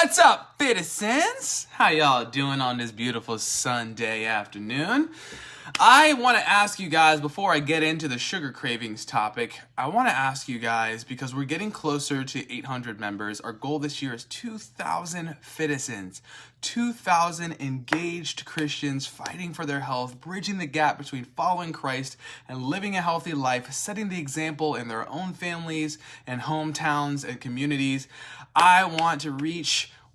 What's up, citizens? How y'all doing on this beautiful Sunday afternoon? I want to ask you guys, before I get into the sugar cravings topic, I want to ask you guys, because we're getting closer to 800 members. Our goal this year is 2,000 citizens, 2,000 engaged Christians fighting for their health, bridging the gap between following Christ and living a healthy life, setting the example in their own families and hometowns and communities.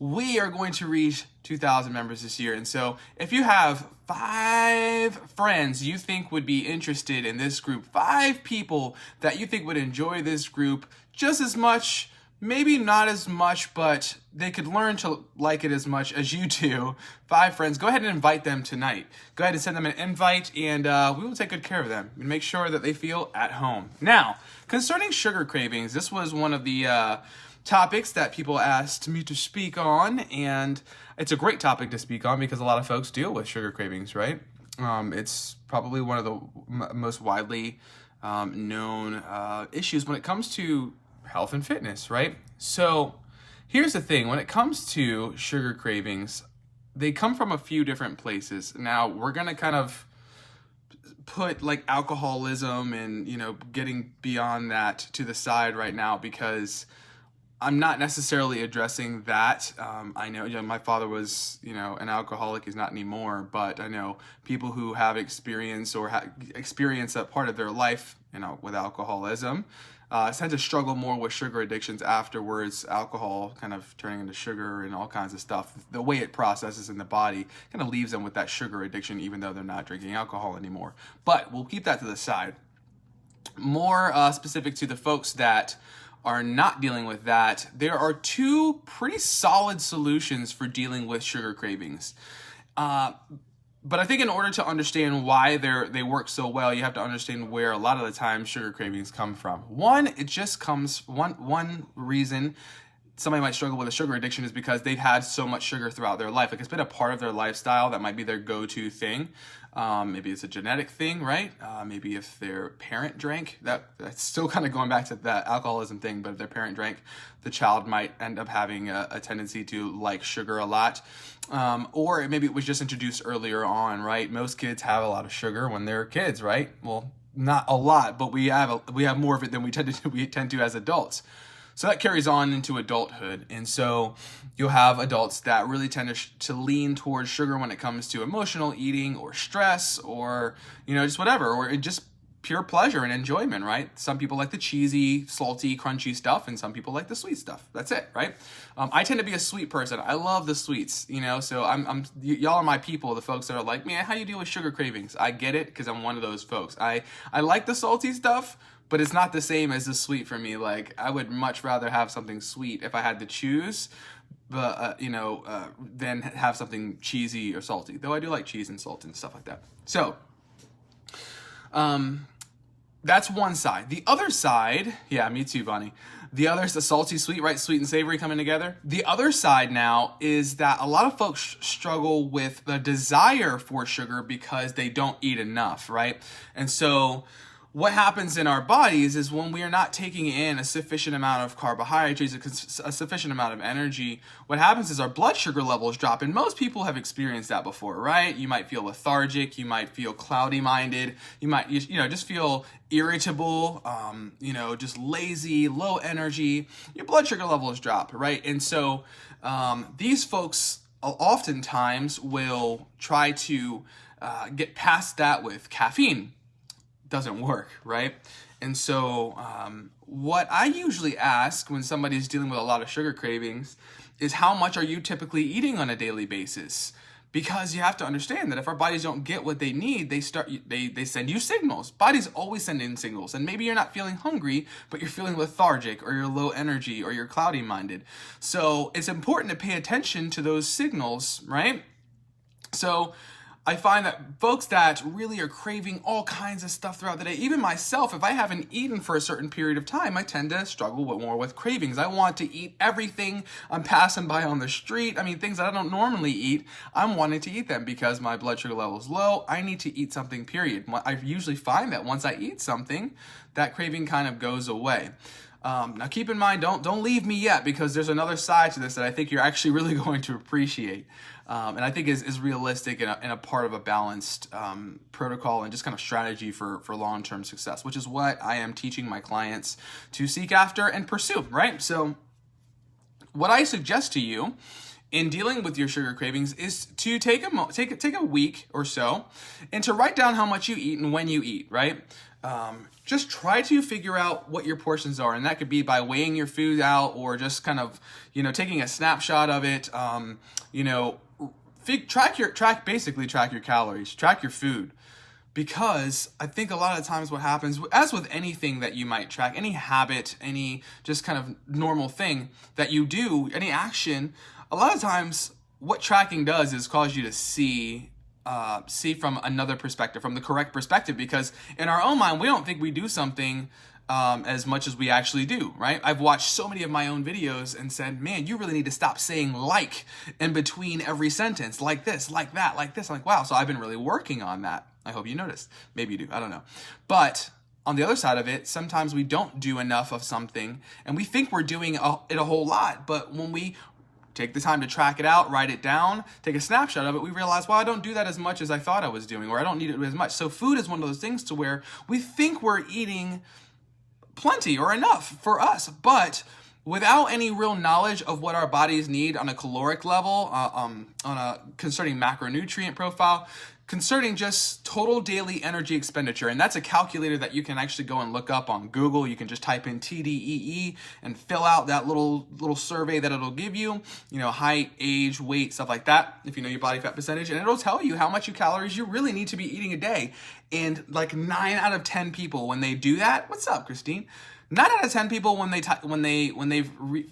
We are going to reach 2,000 members this year. And so if you have 5 friends you think would be interested in this group, 5 people that you think would enjoy this group just as much, maybe not as much, but they could learn to like it as much as you do, 5 friends, go ahead and invite them tonight. Go ahead and send them an invite, and we will take good care of them and make sure that they feel at home. Now, concerning sugar cravings, this was one of the topics that people asked me to speak on, and it's a great topic to speak on because a lot of folks deal with sugar cravings, right? It's probably one of the most widely known issues when it comes to health and fitness, right? So here's the thing, when it comes to sugar cravings, they come from a few different places. Now, we're going to kind of put like alcoholism and, getting beyond that to the side right now, because I'm not necessarily addressing that. I know, my father was, an alcoholic. He's not anymore, but I know people who have experience or experienced that part of their life, with alcoholism, tend to struggle more with sugar addictions afterwards. Alcohol kind of turning into sugar and all kinds of stuff. The way it processes in the body kind of leaves them with that sugar addiction, even though they're not drinking alcohol anymore. But we'll keep that to the side. More specific to the folks that are not dealing with that, there are 2 pretty solid solutions for dealing with sugar cravings. But I think in order to understand why they work so well, you have to understand where a lot of the time sugar cravings come from. One reason somebody might struggle with a sugar addiction is because they've had so much sugar throughout their life. Like, it's been a part of their lifestyle. That might be their go-to thing. Maybe it's a genetic thing, right? Maybe if their parent drank, that's still kind of going back to that alcoholism thing, but if their parent drank, the child might end up having a tendency to like sugar a lot. Or maybe it was just introduced earlier on, right? Most kids have a lot of sugar when they're kids, right? Well, not a lot, but we have more of it than we tend to as adults. So that carries on into adulthood. And so you'll have adults that really tend to lean towards sugar when it comes to emotional eating or stress or, just whatever, or just pure pleasure and enjoyment, right? Some people like the cheesy, salty, crunchy stuff, and some people like the sweet stuff. That's it, right? I tend to be a sweet person. I love the sweets, so y'all are my people, the folks that are like, man, how do you deal with sugar cravings? I get it, because I'm one of those folks. I like the salty stuff, but it's not the same as the sweet for me. Like, I would much rather have something sweet if I had to choose, but than have something cheesy or salty. Though I do like cheese and salt and stuff like that. So, that's one side. The other side, yeah, me too, Bonnie. The other is the salty, sweet, right? Sweet and savory coming together. The other side now is that a lot of folks struggle with the desire for sugar because they don't eat enough, right? And so what happens in our bodies is when we are not taking in a sufficient amount of carbohydrates, a sufficient amount of energy, what happens is our blood sugar levels drop. And most people have experienced that before, right? You might feel lethargic, you might feel cloudy-minded, you might just feel irritable, just lazy, low energy. Your blood sugar levels drop, right? And so these folks oftentimes will try to get past that with caffeine. Doesn't work, right? And so what I usually ask when somebody's dealing with a lot of sugar cravings is, how much are you typically eating on a daily basis? Because you have to understand that if our bodies don't get what they need, they send you signals. Bodies always send in signals. And maybe you're not feeling hungry, but you're feeling lethargic, or you're low energy, or you're cloudy minded. So it's important to pay attention to those signals, right? So I find that folks that really are craving all kinds of stuff throughout the day, even myself, if I haven't eaten for a certain period of time, I tend to struggle more with cravings. I want to eat everything I'm passing by on the street. I mean, things that I don't normally eat, I'm wanting to eat them because my blood sugar level is low. I need to eat something, period. I usually find that once I eat something, that craving kind of goes away. Now keep in mind, don't leave me yet, because there's another side to this that I think you're actually really going to appreciate, and I think is realistic and a part of a balanced protocol and just kind of strategy for long-term success, which is what I am teaching my clients to seek after and pursue, right? So what I suggest to you in dealing with your sugar cravings is to take a week or so and to write down how much you eat and when you eat, right? Just try to figure out what your portions are, and that could be by weighing your food out or just kind of, taking a snapshot of it. Track your calories, track your food. Because I think a lot of times what happens, as with anything that you might track, any habit, any just kind of normal thing that you do, any action, a lot of times what tracking does is cause you to see from another perspective, from the correct perspective, because in our own mind, we don't think we do something as much as we actually do, right? I've watched so many of my own videos and said, man, you really need to stop saying like in between every sentence, like this, like that, like this. I'm like, wow, so I've been really working on that. I hope you noticed. Maybe you do, I don't know. But on the other side of it, sometimes we don't do enough of something and we think we're doing it a whole lot. But when we take the time to track it out, write it down, take a snapshot of it, we realize, well, I don't do that as much as I thought I was doing, or I don't need it as much. So food is one of those things to where we think we're eating plenty or enough for us, but without any real knowledge of what our bodies need on a caloric level, concerning macronutrient profile, concerning just total daily energy expenditure. And that's a calculator that you can actually go and look up on Google. You can just type in TDEE and fill out that little survey that it'll give you, height, age, weight, stuff like that, if you know your body fat percentage, and it'll tell you how much calories you really need to be eating a day. And like 9 out of 10 people, when they do that, what's up, Christine? 9 out of 10 people, when they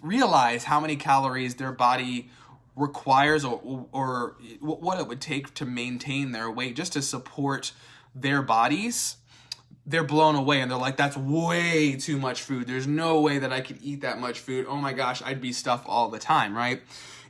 realize how many calories their body requires or what it would take to maintain their weight just to support their bodies, they're blown away and they're like, that's way too much food. There's no way that I could eat that much food. Oh my gosh, I'd be stuffed all the time, right?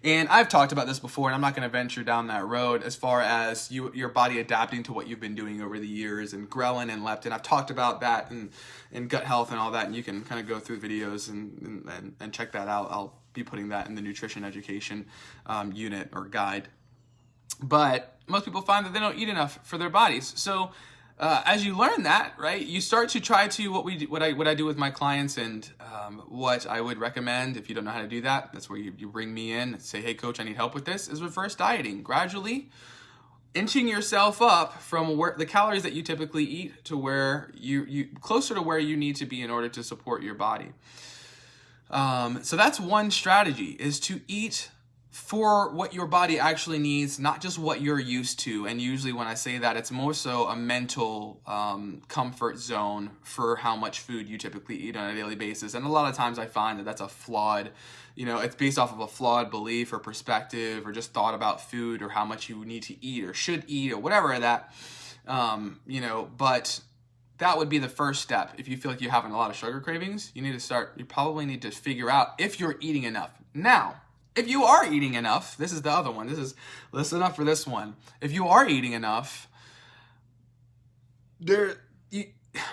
And I've talked about this before, and I'm not going to venture down that road as far as your body adapting to what you've been doing over the years, and ghrelin and leptin. I've talked about that and gut health and all that, and you can kind of go through videos and check that out. I'll be putting that in the nutrition education unit or guide. But most people find that they don't eat enough for their bodies. So as you learn that, right, you start to try to what I do with my clients, and what I would recommend if you don't know how to do that. That's where you bring me in and say, hey, coach, I need help with this. Is reverse dieting, gradually inching yourself up from where the calories that you typically eat to where you closer to where you need to be in order to support your body. So that's one strategy, is to eat for what your body actually needs, not just what you're used to. And usually when I say that, it's more so a mental comfort zone for how much food you typically eat on a daily basis. And a lot of times I find that that's a flawed, it's based off of a flawed belief or perspective or just thought about food or how much you need to eat or should eat or whatever that, but that would be the first step. If you feel like you're having a lot of sugar cravings, you probably need to figure out if you're eating enough. Now, if you are eating enough, this is the other one. Listen up for this one. If you are eating enough, all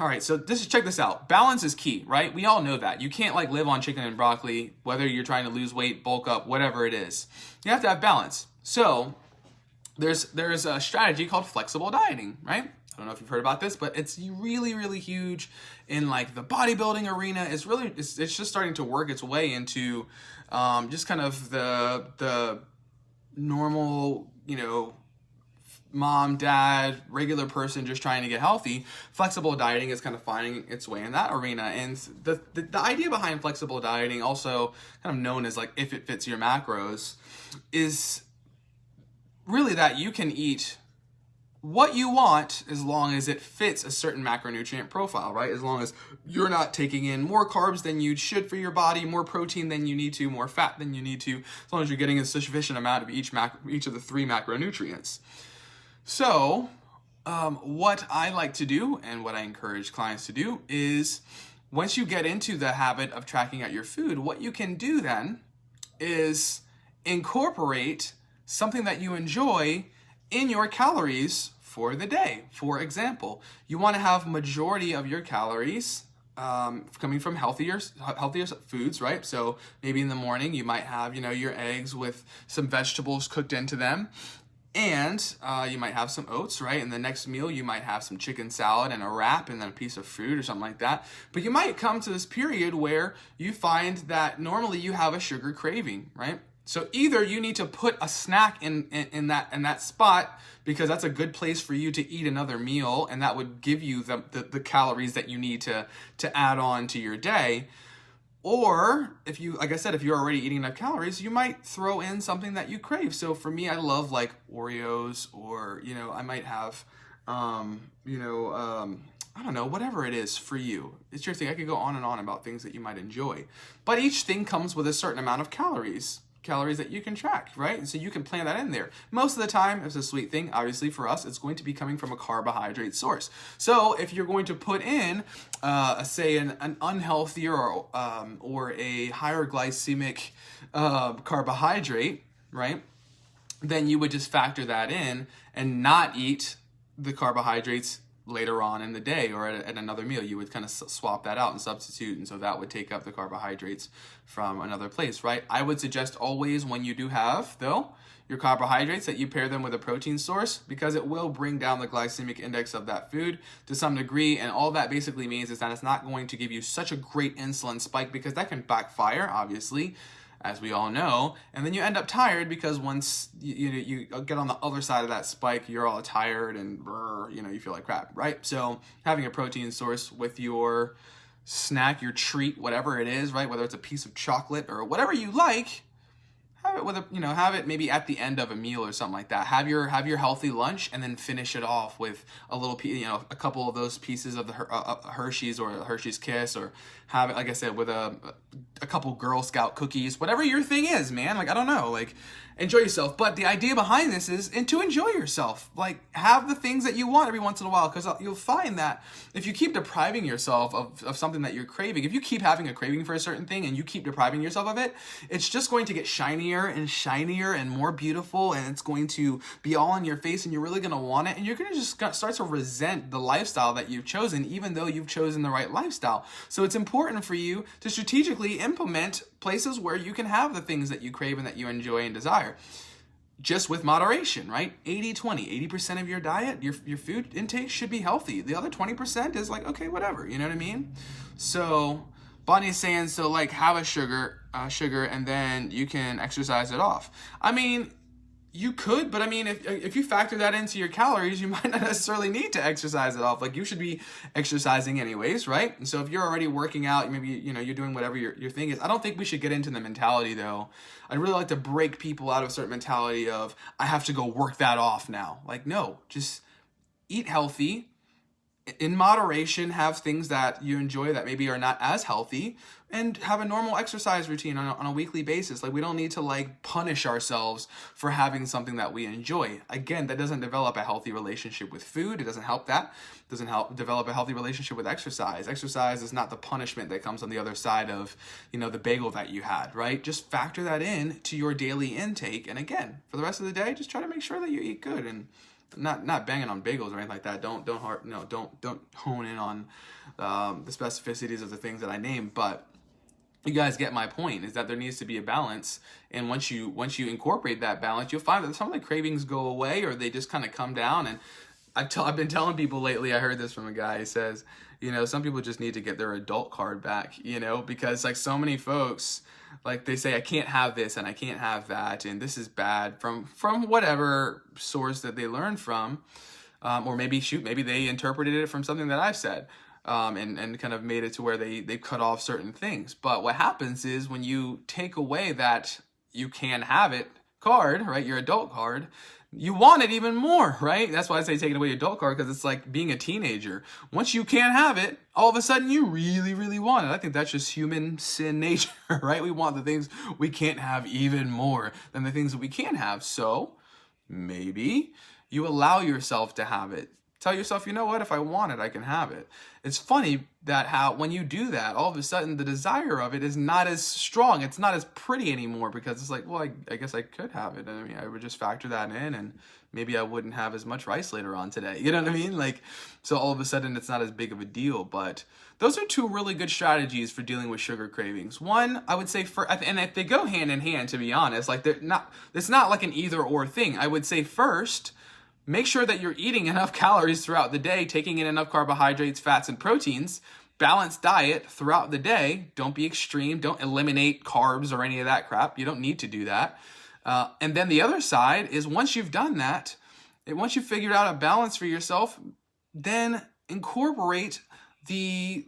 right, so check this out. Balance is key, right? We all know that. You can't live on chicken and broccoli, whether you're trying to lose weight, bulk up, whatever it is. You have to have balance. So there's a strategy called flexible dieting, right? I don't know if you've heard about this, but it's really, really huge in the bodybuilding arena. It's just starting to work its way into just kind of the normal, mom, dad, regular person just trying to get healthy. Flexible dieting is kind of finding its way in that arena. And the idea behind flexible dieting, also kind of known as if it fits your macros, is really that you can eat what you want as long as it fits a certain macronutrient profile, right? As long as you're not taking in more carbs than you should for your body, more protein than you need to, more fat than you need to, as long as you're getting a sufficient amount of each of the 3 macronutrients. So what I like to do and what I encourage clients to do is, once you get into the habit of tracking out your food, what you can do then is incorporate something that you enjoy in your calories for the day. For example, you want to have majority of your calories coming from healthier foods, right? So maybe in the morning you might have, your eggs with some vegetables cooked into them. And you might have some oats, right? And the next meal, you might have some chicken salad and a wrap and then a piece of fruit or something like that. But you might come to this period where you find that normally you have a sugar craving, right? So either you need to put a snack in that spot, because that's a good place for you to eat another meal, and that would give you the calories that you need to add on to your day. Or if you, like I said, if you're already eating enough calories, you might throw in something that you crave. So for me, I love like Oreos, or, I might have, I don't know, whatever it is for you. It's your thing. I could go on and on about things that you might enjoy. But each thing comes with a certain amount of calories that you can track, right? And so you can plan that in there. Most of the time, if it's a sweet thing, obviously for us, it's going to be coming from a carbohydrate source. So if you're going to put in, say, an unhealthy or a higher glycemic carbohydrate, right? Then you would just factor that in and not eat the carbohydrates later on in the day or at another meal. You would kind of swap that out and substitute, and so that would take up the carbohydrates from another place, right? I would suggest always, when you do have, though, your carbohydrates, that you pair them with a protein source, because it will bring down the glycemic index of that food to some degree. And all that basically means is that it's not going to give you such a great insulin spike, because that can backfire, obviously, as we all know, and then you end up tired, because once you get on the other side of that spike, you're all tired and you feel like crap, right? So having a protein source with your snack, your treat, whatever it is, right? Whether it's a piece of chocolate or whatever you like, have it with have it maybe at the end of a meal or something like that. Have your healthy lunch, and then finish it off with a little a couple of those pieces of the Hershey's or a Hershey's Kiss, or have it, like I said, with a couple Girl Scout cookies, whatever your thing is, man. Like, I don't know, like, enjoy yourself. But the idea behind this is to enjoy yourself. Like, have the things that you want every once in a while, because you'll find that if you keep depriving yourself of something that you're craving, if you keep having a craving for a certain thing and you keep depriving yourself of it, it's just going to get shinier and shinier and more beautiful, and it's going to be all in your face, and you're really going to want it, and you're going to just start to resent the lifestyle that you've chosen, even though you've chosen the right lifestyle. So it's important for you to strategically implement places where you can have the things that you crave and that you enjoy and desire, just with moderation, right? 80-20, 80% of your diet, your food intake should be healthy. The other 20% is like, okay, whatever, you know what I mean? So Bonnie's saying, so like, have a sugar, and then you can exercise it off. I mean, you could, but I mean, if you factor that into your calories, you might not necessarily need to exercise it off. Like, you should be exercising anyways, right? And so if you're already working out, maybe, you're doing whatever your thing is. I don't think we should get into the mentality, though. I'd really like to break people out of a certain mentality of, I have to go work that off now. Like, no, just eat healthy, in moderation, have things that you enjoy that maybe are not as healthy, and have a normal exercise routine on a weekly basis. Like, we don't need to like punish ourselves for having something that we enjoy. Again, that doesn't develop a healthy relationship with food. It doesn't help that. It doesn't help develop a healthy relationship with exercise. Exercise is not the punishment that comes on the other side of, the bagel that you had, right? Just factor that in to your daily intake. And again, for the rest of the day, just try to make sure that you eat good, and not banging on bagels or anything like that. Don't hone in on the specificities of the things that I named. But you guys get my point, is that there needs to be a balance. And once you incorporate that balance, you'll find that some of the cravings go away, or they just kind of come down. And I've been telling people lately, I heard this from a guy, he says, some people just need to get their adult card back, because like so many folks, like they say, I can't have this and I can't have that, and this is bad from whatever source that they learned from, or maybe they interpreted it from something that I've said, and kind of made it to where they cut off certain things. But what happens is, when you take away that you can have it card, right, your adult card, you want it even more, right? That's why I say taking away your adult card, because it's like being a teenager. Once you can't have it, all of a sudden you really, really want it. I think that's just human sin nature, right? We want the things we can't have even more than the things that we can have. So maybe you allow yourself to have it Tell yourself, you know what, if I want it, I can have it. It's funny that how when you do that, all of a sudden the desire of it is not as strong. It's not as pretty anymore, because it's like, well, I guess I could have it. I mean, I would just factor that in, and maybe I wouldn't have as much rice later on today. You know what I mean? Like, so all of a sudden it's not as big of a deal. But those are two really good strategies for dealing with sugar cravings. One, I would say, and if they go hand in hand, to be honest, like it's not like an either or thing. I would say first, make sure that you're eating enough calories throughout the day, taking in enough carbohydrates, fats, and proteins. Balanced diet throughout the day. Don't be extreme. Don't eliminate carbs or any of that crap. You don't need to do that. And then the other side is, once you've done that, and once you've figured out a balance for yourself, then incorporate the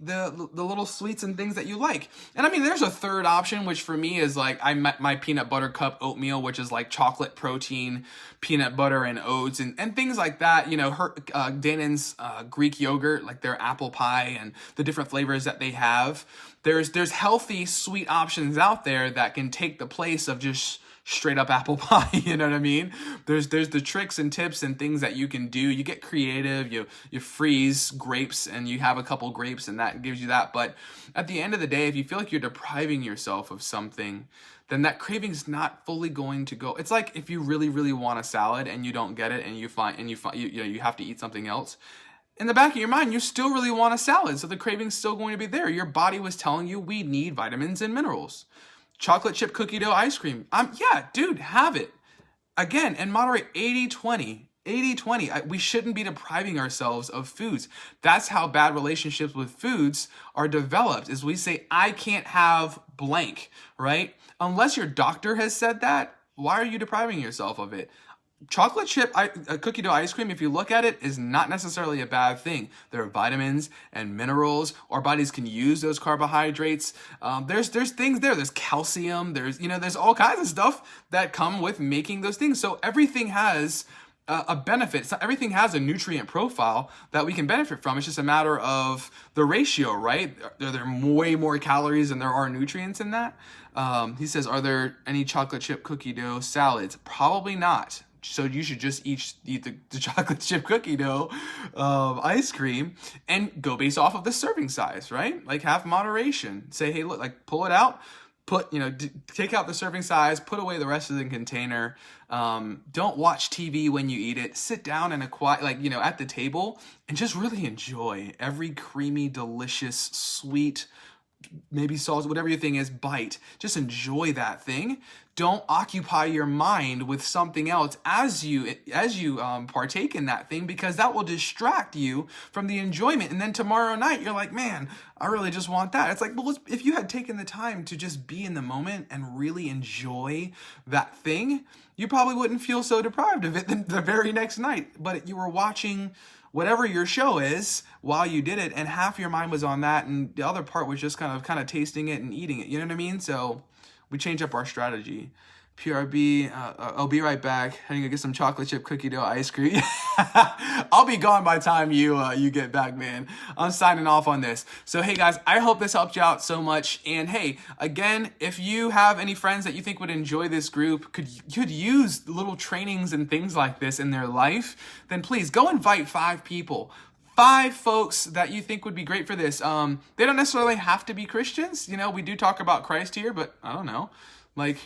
little sweets and things that you like. And I mean, there's a third option, which for me is like my peanut butter cup oatmeal, which is like chocolate protein, peanut butter and oats and things like that. You know, Danon's Greek yogurt, like their apple pie and the different flavors that they have. There's healthy sweet options out there that can take the place of just straight up apple pie. You know what I mean? There's the tricks and tips and things that you can do. You get creative, you freeze grapes and you have a couple grapes and that gives you that. But at the end of the day, if you feel like you're depriving yourself of something, then that craving's not fully going to go. It's like if you really, really want a salad and you don't get it and you have to eat something else. In the back of your mind, you still really want a salad. So the craving's still going to be there. Your body was telling you we need vitamins and minerals. Chocolate chip cookie dough ice cream. Yeah, dude, have it. Again, and moderate 80-20. 80-20. We shouldn't be depriving ourselves of foods. That's how bad relationships with foods are developed, is we say, I can't have blank, right? Unless your doctor has said that, why are you depriving yourself of it? Chocolate chip cookie dough ice cream, if you look at it, is not necessarily a bad thing. There are vitamins and minerals. Our bodies can use those carbohydrates. There's things there. There's calcium. There's all kinds of stuff that come with making those things. So everything has a benefit. Everything has a nutrient profile that we can benefit from. It's just a matter of the ratio, right? There are way more calories than there are nutrients in that. He says, are there any chocolate chip cookie dough salads? Probably not. So you should just eat the chocolate chip cookie dough ice cream and go based off of the serving size, right? Like, have moderation. Say, hey, look, like, pull it out, take out the serving size, put away the rest of the container. Don't watch TV when you eat it. Sit down in a quiet, at the table and just really enjoy every creamy, delicious, sweet, maybe sauce, whatever your thing is, bite. Just enjoy that thing. Don't occupy your mind with something else as you partake in that thing, because that will distract you from the enjoyment. And then tomorrow night, you're like, man, I really just want that. It's like, well, if you had taken the time to just be in the moment and really enjoy that thing, you probably wouldn't feel so deprived of it the very next night. But you were watching whatever your show is while you did it, and half your mind was on that, and the other part was just kind of tasting it and eating it. You know what I mean? So we change up our strategy. PRB, I'll be right back. I'm gonna get some chocolate chip cookie dough ice cream. I'll be gone by the time you get back, man. I'm signing off on this. So hey guys, I hope this helped you out so much. And hey, again, if you have any friends that you think would enjoy this group, could use little trainings and things like this in their life, then please go invite 5 people. 5 folks that you think would be great for this. They don't necessarily have to be Christians. We do talk about Christ here, but I don't know. Like,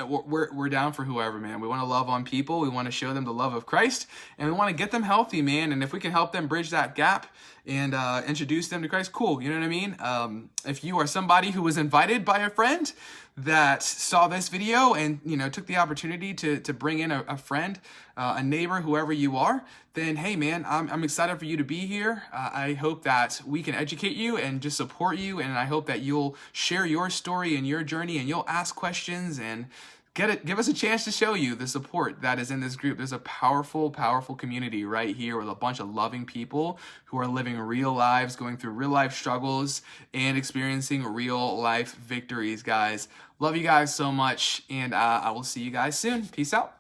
we're down for whoever, man. We want to love on people. We want to show them the love of Christ, and we want to get them healthy, man. And if we can help them bridge that gap and introduce them to Christ, cool. You know what I mean? If you are somebody who was invited by a friend that saw this video and took the opportunity to bring in a friend, a neighbor, whoever you are, then hey man, I'm excited for you to be here. I hope that we can educate you and just support you, and I hope that you'll share your story and your journey, and you'll ask questions and give us a chance to show you the support that is in this group. There's a powerful, powerful community right here with a bunch of loving people who are living real lives, going through real life struggles, and experiencing real life victories, guys. Love you guys so much, and I will see you guys soon. Peace out.